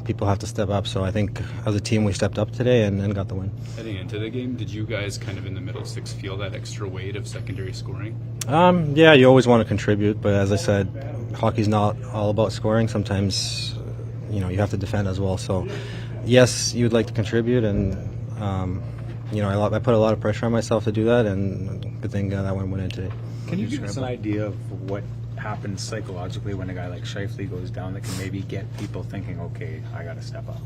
people have to step up. So I think as a team we stepped up today and got the win. Heading into the game, did you guys kind of in the middle six feel that extra weight of secondary scoring? Yeah, you always want to contribute, but as I said, hockey's not all about scoring. Sometimes, you have to defend as well. So, yes, you would like to contribute, and I put a lot of pressure on myself to do that, and good thing that one went in today. Can you give us an idea of what happens psychologically when a guy like Scheifele goes down that can maybe get people thinking, okay, I got to step up?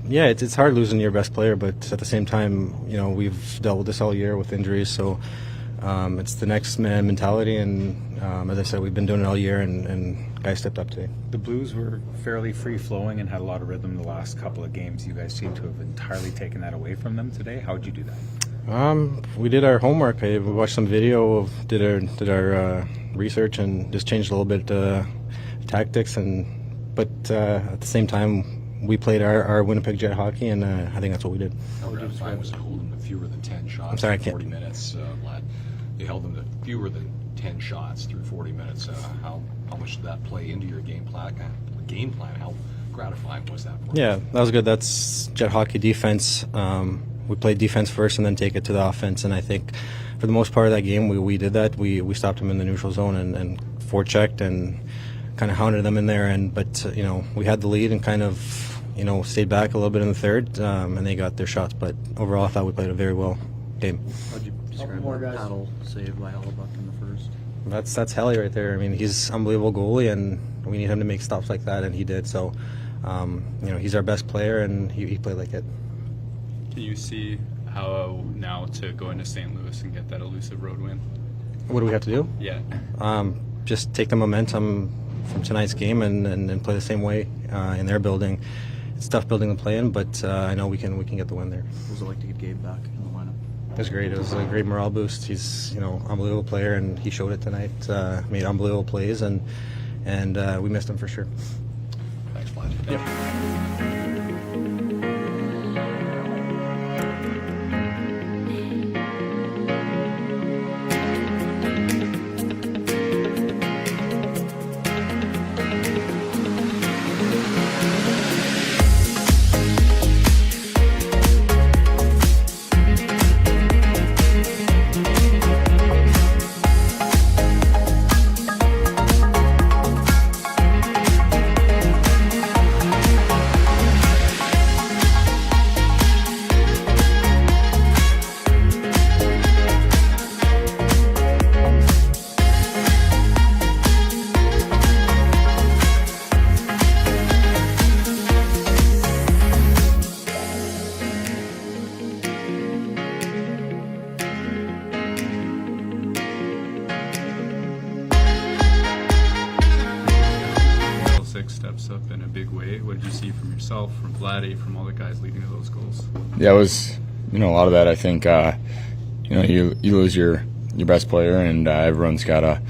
Yeah, it's hard losing your best player, but at the same time, we've dealt with this all year with injuries, so it's the next man mentality, and as I said, we've been doing it all year, and guys stepped up today. The Blues were fairly free-flowing and had a lot of rhythm the last couple of games. You guys seem to have entirely taken that away from them today. How would you do that? We did our homework. We watched some video, did our research, and just changed a little bit tactics. But at the same time, we played our Winnipeg Jet hockey, and I think that's what we did. How gratifying was it holding them to fewer than 10 shots? I'm sorry, I through 40 minutes, Vlad. They held them to fewer than 10 shots through 40 minutes. How much did that play into your game plan? How gratifying was that for you? Yeah, that was good. That's Jet hockey defense. We played defense first and then take it to the offense, and I think for the most part of that game we did that. We stopped them in the neutral zone and forechecked and kind of hounded them in there. But we had the lead and kind of stayed back a little bit in the third, and they got their shots. But overall, I thought we played a very well game. How'd you describe that paddle save by Hellebuck in the first? That's Helly right there. I mean, he's an unbelievable goalie, and we need him to make stops like that, and he did. So, he's our best player, and he played like it. Can you see how now to go into St. Louis and get that elusive road win? What do we have to do? Yeah. Just take the momentum from tonight's game and play the same way in their building. It's tough building to play in, but I know we can get the win there. What was it like to get Gabe back in the lineup? It was great. It was a great morale boost. He's unbelievable player, and he showed it tonight. Made unbelievable plays, and we missed him for sure. Thanks, Vlad. Yep. Steps up in a big way. What did you see from yourself, from Vladdy, from all the guys leading to those goals? Yeah, it was a lot of that. I think you lose your best player, and everyone's got to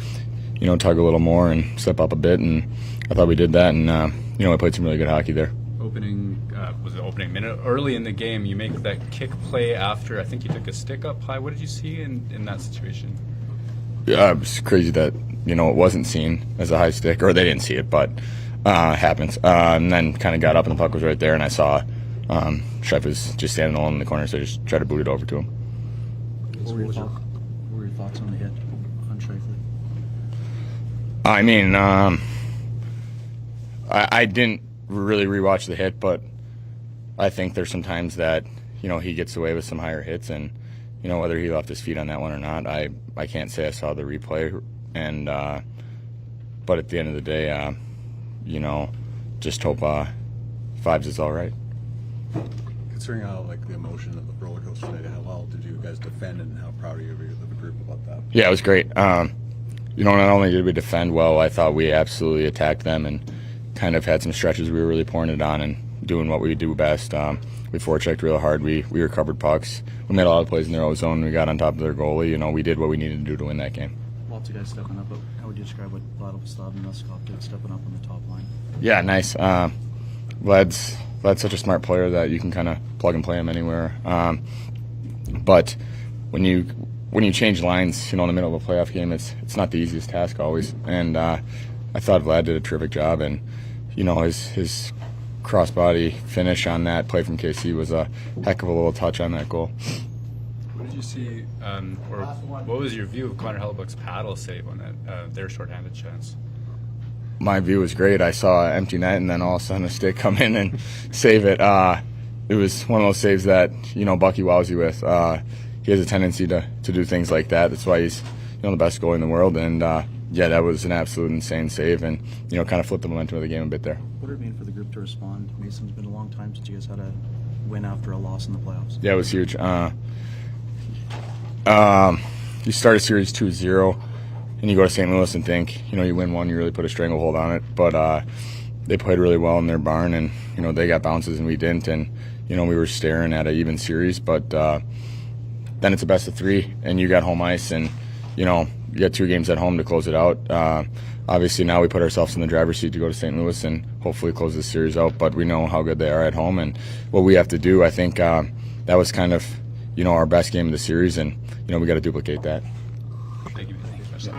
tug a little more and step up a bit, and I thought we did that, and we played some really good hockey there. Was it opening minute early in the game? You make that kick play after I think you took a stick up high. What did you see in that situation? Yeah, it was crazy that it wasn't seen as a high stick, or they didn't see it, but. Happens. And then kind of got up and the puck was right there, and I saw Scheif was just standing alone in the corner, so I just tried to boot it over to him. What were your thoughts on the hit on Scheifele? I mean, I didn't really rewatch the hit, but I think there's some times that he gets away with some higher hits, and whether he left his feet on that one or not, I can't say I saw the replay, and but at the end of the day. Just hope Fives is all right. Considering how the emotion of the roller coaster today, how well did you guys defend, and how proud are you of the group about that? Yeah, it was great. Not only did we defend well, I thought we absolutely attacked them and kind of had some stretches we were really pouring it on and doing what we do best. We forechecked real hard. We recovered pucks. We made a lot of plays in their own zone. We got on top of their goalie. We did what we needed to do to win that game. Lots of guys stepping up, but how would you describe what Vlad and Scott did stepping up on the top line? Yeah, nice. Vlad's such a smart player that you can kind of plug and play him anywhere. But when you change lines, in the middle of a playoff game, it's not the easiest task always. And I thought Vlad did a terrific job, and his crossbody finish on that play from KC was a heck of a little touch on that goal. What did you see, or what was your view of Connor Hellebuck's paddle save on that their shorthanded chance? My view was great. I saw an empty net and then all of a sudden a stick come in and save it. It was one of those saves that, Bucky wows you with. He has a tendency to do things like that. That's why he's the best goalie in the world. And yeah, that was an absolute insane save and kind of flipped the momentum of the game a bit there. What did it mean for the group to respond? Mason, it's been a long time since you guys had a win after a loss in the playoffs. Yeah, it was huge. You start a series 2-0 and you go to St. Louis and think, you win one, you really put a stranglehold on it. But they played really well in their barn and, they got bounces and we didn't. And, we were staring at an even series. But then it's a best of 3 and you got home ice and, you got 2 games at home to close it out. Obviously now we put ourselves in the driver's seat to go to St. Louis and hopefully close this series out. But we know how good they are at home and what we have to do. I think that was kind of, our best game of the series and, we got to duplicate that. Thank you. Thank you.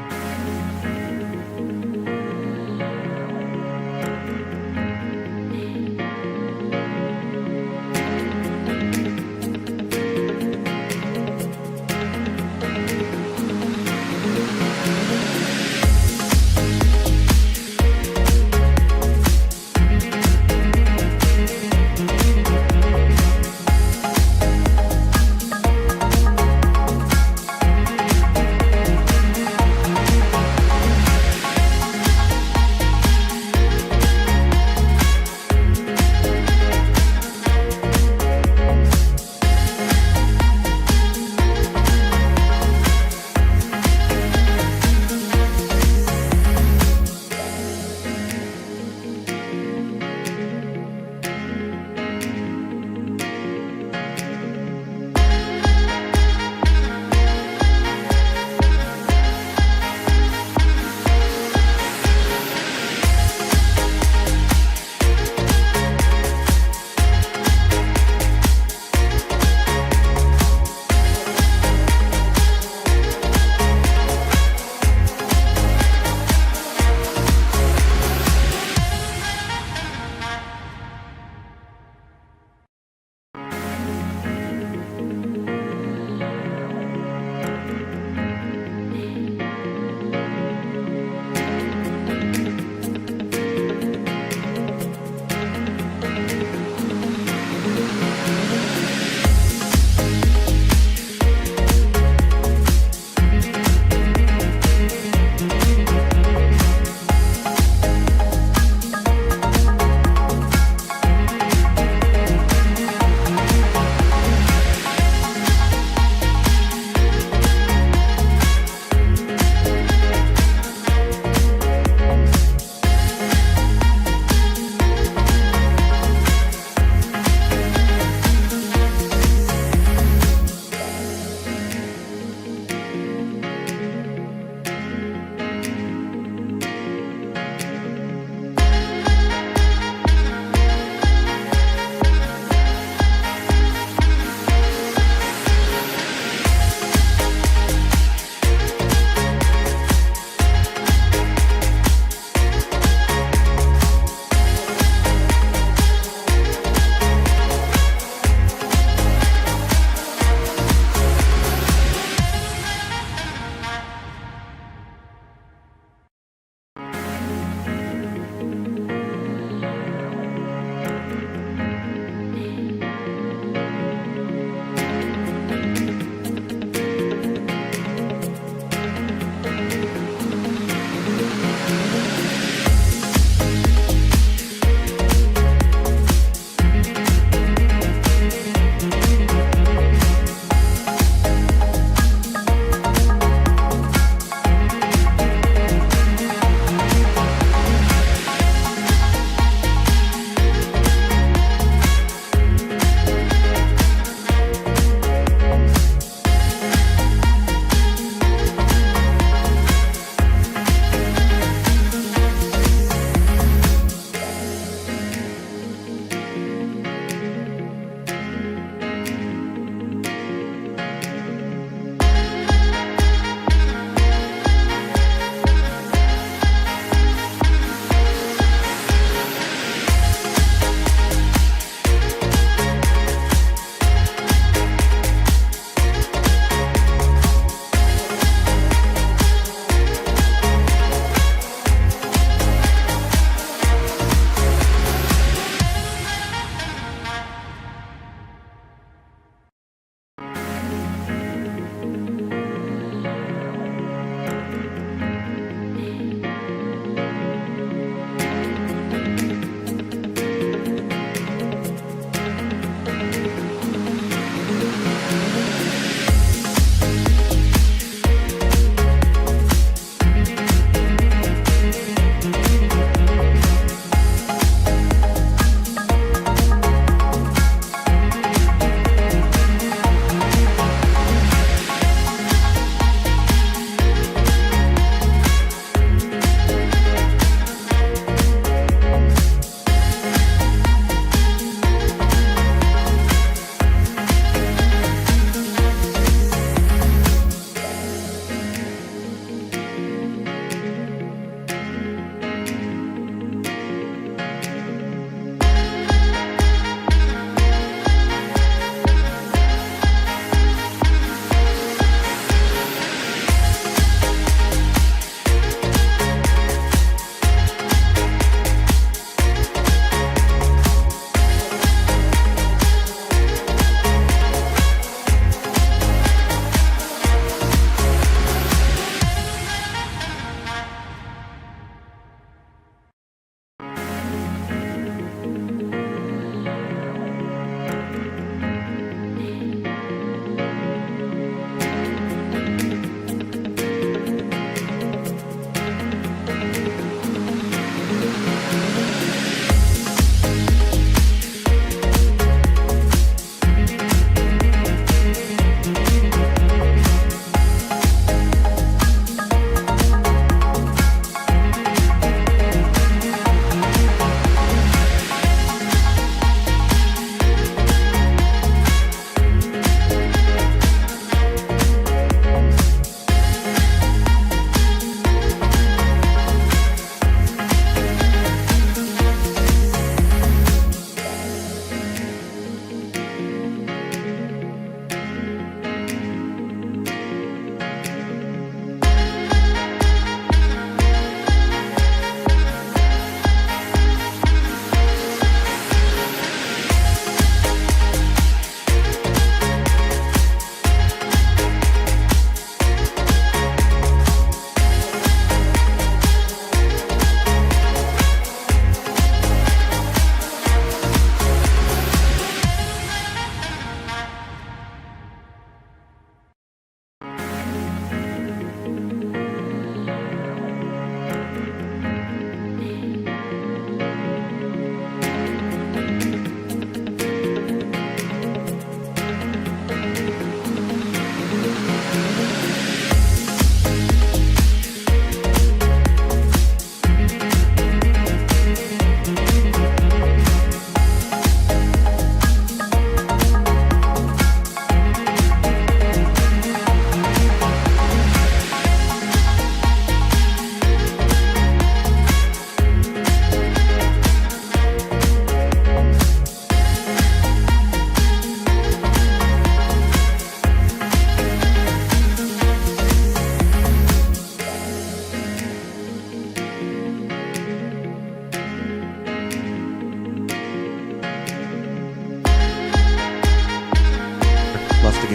the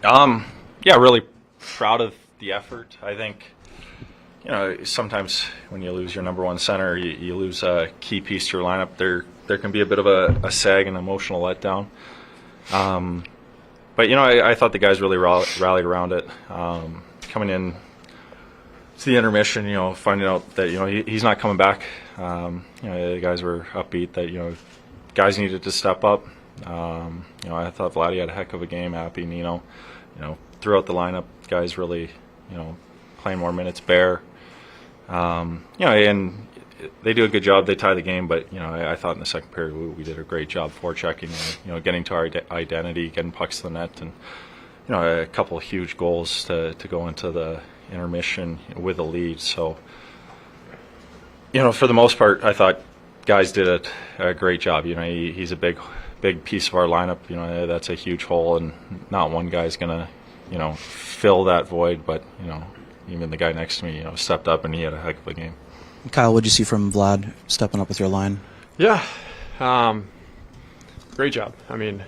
game? Yeah, really proud of the effort. I think, sometimes when you lose your number one center, you lose a key piece to your lineup. There can be a bit of a sag and emotional letdown. But I thought the guys really rallied around it. Coming in to the intermission, finding out that he's not coming back. The guys were upbeat that guys needed to step up. I thought Vladdy had a heck of a game. Happy Nino, throughout the lineup, guys really playing more minutes. Bear, and they do a good job. They tie the game, but I thought in the second period we did a great job forechecking, getting to our identity, getting pucks to the net, and a couple of huge goals to go into the intermission with a lead. So for the most part, I thought guys did a great job. He's a big piece of our lineup. That's a huge hole, and not one guy's gonna fill that void. But even the guy next to me stepped up, and he had a heck of a game. Kyle, what did you see from Vlad stepping up with your line? Yeah, great job. I mean,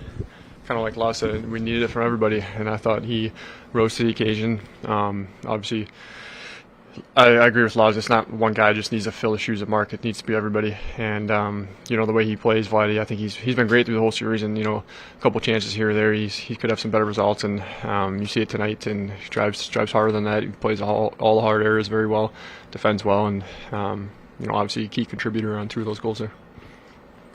kind of like Law said, we needed it from everybody, and I thought he rose to the occasion. Obviously, I agree with Laws. It's not one guy just needs to fill the shoes of Mark. It needs to be everybody. And the way he plays, Vladdy, I think he's been great through the whole series. And a couple chances here or there, he could have some better results. And you see it tonight. And he drives harder than that. He plays all the hard areas very well, defends well, and obviously a key contributor on 2 of those goals there.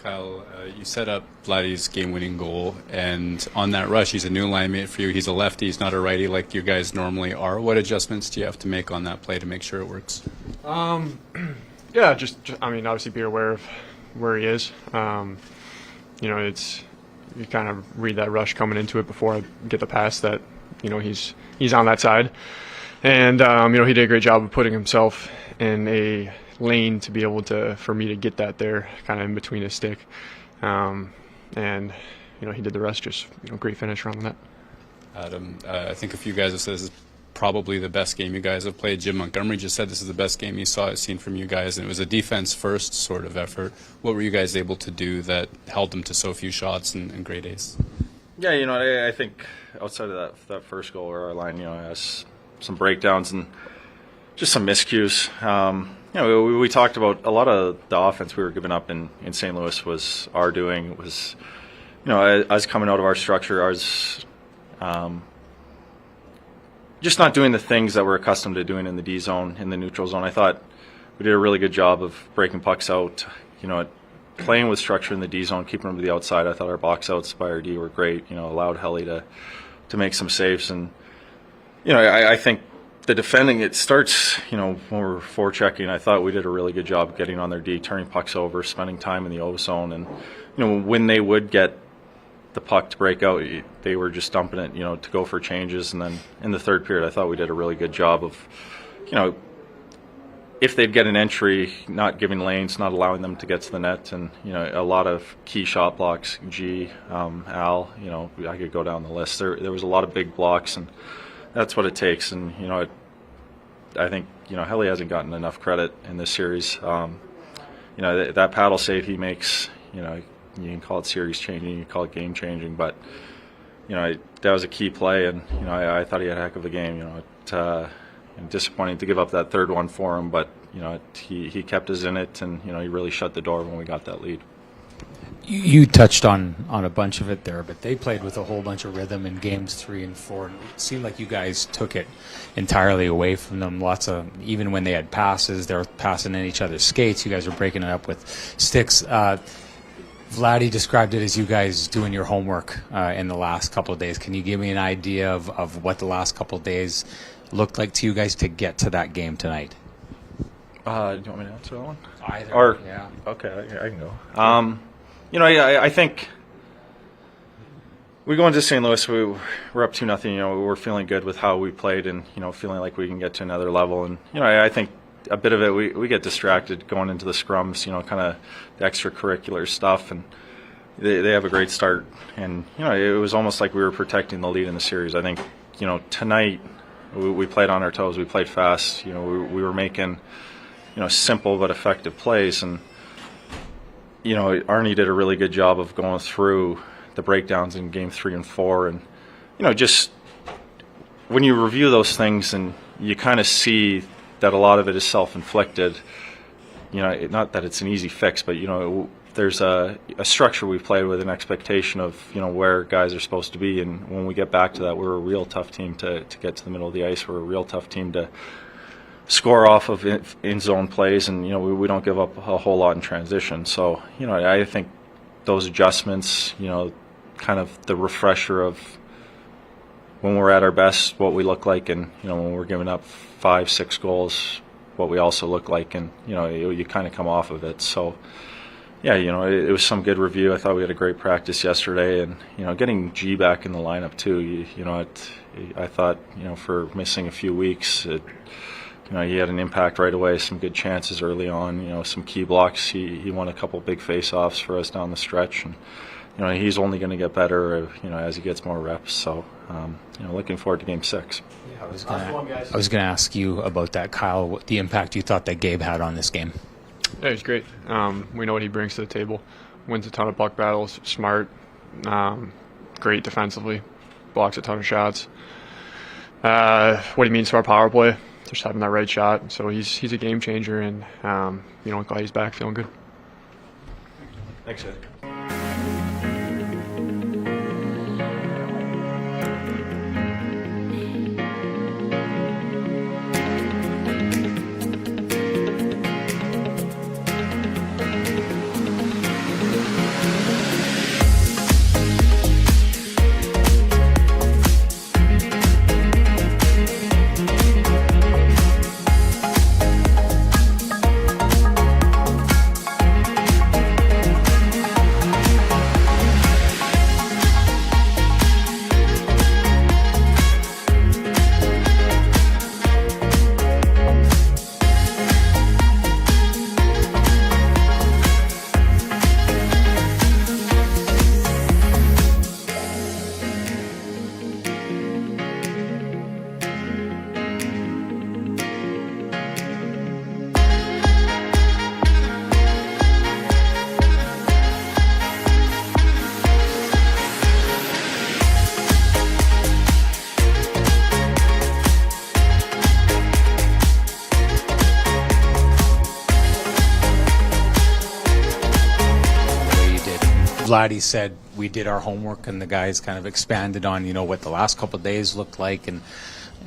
Kyle, you set up Vladdy's game-winning goal, and on that rush, he's a new line mate for you. He's a lefty. He's not a righty like you guys normally are. What adjustments do you have to make on that play to make sure it works? Yeah, just obviously be aware of where he is. It's you kind of read that rush coming into it before I get the pass that he's on that side, and he did a great job of putting himself in a lane to be able for me to get that there, kind of in between his stick, and he did the rest. Just great finish around the net. Adam, I think a few guys have said this is probably the best game you guys have played. Jim Montgomery just said this is the best game he seen from you guys, and it was a defense first sort of effort. What were you guys able to do that held them to so few shots and great ace? Yeah, I think outside of that first goal where our line has some breakdowns and just some miscues. We talked about a lot of the offense we were giving up in St. Louis was our doing. It was, us coming out of our structure, ours just not doing the things that we're accustomed to doing in the D zone, in the neutral zone. I thought we did a really good job of breaking pucks out, playing with structure in the D zone, keeping them to the outside. I thought our box outs by our D were great, allowed Helly to make some saves. And, I think the defending, it starts, when we're forechecking. I thought we did a really good job getting on their D, turning pucks over, spending time in the O zone. And, when they would get the puck to break out, they were just dumping it, to go for changes. And then in the third period, I thought we did a really good job of, if they'd get an entry, not giving lanes, not allowing them to get to the net. And, a lot of key shot blocks, Al, I could go down the list. There was a lot of big blocks, and that's what it takes. And, I think, Helly hasn't gotten enough credit in this series. That paddle save he makes, you can call it series changing, you can call it game changing, but that was a key play, and I thought he had a heck of a game. Disappointing to give up that third one for him, but he kept us in it, and he really shut the door when we got that lead. You touched on a bunch of it there, but they played with a whole bunch of rhythm in games 3 and 4. And it seemed like you guys took it entirely away from them. Even when they had passes, they were passing in each other's skates. You guys were breaking it up with sticks. Vladdy described it as you guys doing your homework in the last couple of days. Can you give me an idea of what the last couple of days looked like to you guys to get to that game tonight? Do you want me to answer that one? Either. Yeah. Okay, I can go. I think we go into St. Louis, we're up 2-0. We're feeling good with how we played, and feeling like we can get to another level. And I think a bit of it we get distracted going into the scrums, kind of the extracurricular stuff, and they have a great start. And it was almost like we were protecting the lead in the series. I think tonight we played on our toes. We played fast. We were making simple but effective plays, and Arnie did a really good job of going through the breakdowns in game 3 and 4, and just when you review those things and you kind of see that a lot of it is self-inflicted. Not that it's an easy fix, but there's a structure we've played with, an expectation of where guys are supposed to be, and when we get back to that, we're a real tough team to get to the middle of the ice. We're a real tough team to score off of in zone plays, and we don't give up a whole lot in transition. So I think those adjustments, kind of the refresher of when we're at our best, what we look like, and when we're giving up 5-6 goals, what we also look like, and you kind of come off of it. So yeah, it was some good review. I thought we had a great practice yesterday, and getting G back in the lineup too. I thought for missing a few weeks, he had an impact right away. Some good chances early on. Some key blocks. He won a couple big face-offs for us down the stretch, and he's only going to get better as he gets more reps. So looking forward to Game 6. I was going to ask you about that, Kyle. What the impact you thought that Gabe had on this game? Yeah, he's great. We know what he brings to the table. Wins a ton of puck battles. Smart. Great defensively. Blocks a ton of shots. What he means to our power play. Just having that right shot. So he's a game changer, and glad he's back, feeling good. Thanks, Ed. Vladdy said we did our homework, and the guys kind of expanded on what the last couple of days looked like. And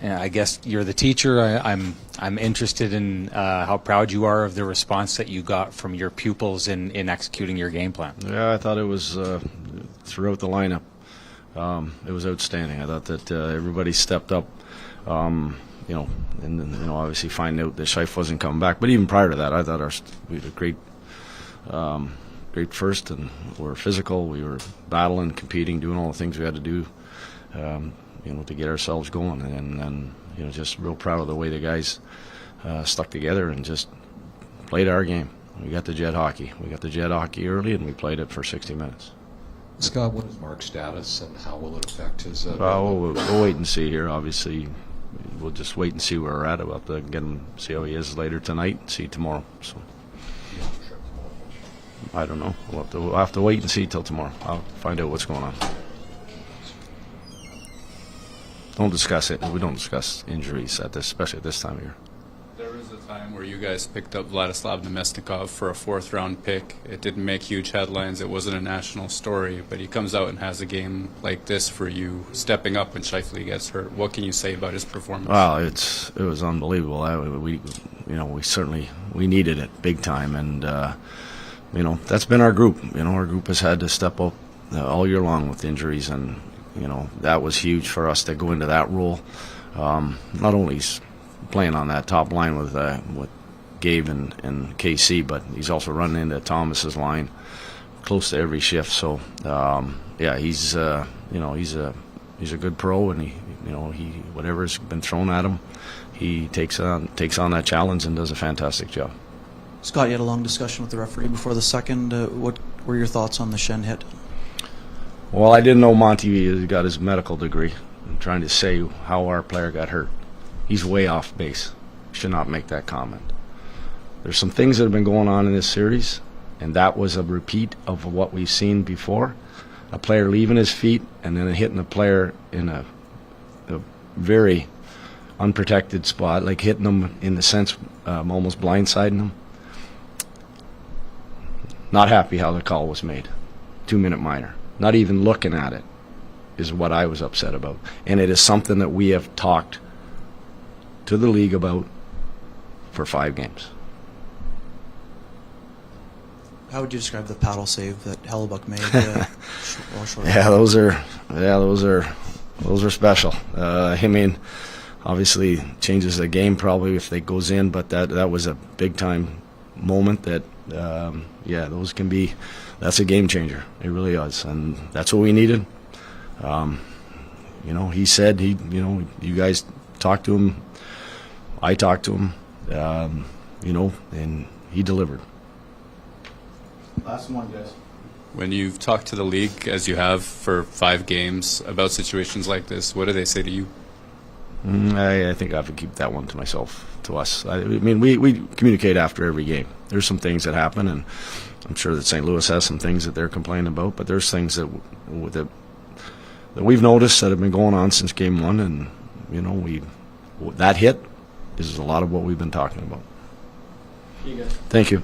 I guess you're the teacher. I'm interested in how proud you are of the response that you got from your pupils in executing your game plan. Yeah, I thought it was throughout the lineup. It was outstanding. I thought that everybody stepped up. And then obviously find out that Scheif wasn't coming back. But even prior to that, I thought we had a great first, and we were physical. We were battling, competing, doing all the things we had to do, to get ourselves going. And just real proud of the way the guys stuck together and just played our game. We got the jet hockey. We got the jet hockey early, and we played it for 60 minutes. Scott, what is Mark's status, and how will it affect his? We'll wait and see here. Obviously, we'll just wait and see where we're at. We'll have to get him, see how he is later tonight, and see tomorrow. So. I don't know. We'll have to wait and see till tomorrow. I'll find out what's going on. Don't discuss it. We don't discuss injuries especially at this time of year. There was a time where you guys picked up Vladislav Nemesnikov for a 4th-round pick. It didn't make huge headlines. It wasn't a national story, but he comes out and has a game like this for you, stepping up when Scheifele gets hurt. What can you say about his performance? Well, it was unbelievable. We certainly needed it big time, and. That's been our group. Our group has had to step up all year long with injuries, and that was huge for us to go into that role. Not only he's playing on that top line with Gabe and KC, but he's also running into Thomas's line close to every shift. So he's a good pro, and he whatever's been thrown at him, he takes on that challenge and does a fantastic job. Scott, you had a long discussion with the referee before the second. What were your thoughts on the Schenn hit? Well, I didn't know Monty got his medical degree. I'm trying to say how our player got hurt. He's way off base. Should not make that comment. There's some things that have been going on in this series, and that was a repeat of what we've seen before. a player leaving his feet and then hitting a player in a very unprotected spot, like hitting them in the sense almost blindsiding them. Not happy how the call was made. 2-minute minor. Not even looking at it is what I was upset about. And it is something that we have talked to the league about for 5 games. How would you describe the paddle save that Hellebuck made? Short Yeah, those are special. I mean, obviously changes the game probably if it goes in, but that was a big time moment that those can be. That's a game changer. It really is, and that's what we needed. He said you guys talked to him. I talked to him. And he delivered. Last one, guys. When you've talked to the league, as you have for 5 games, about situations like this, what do they say to you? I think I have to keep that one to myself, to us. I mean, we communicate after every game. There's some things that happen, and I'm sure that St. Louis has some things that they're complaining about, but there's things that we've noticed that have been going on since game 1, and, that hit is a lot of what we've been talking about. You guys. Thank you.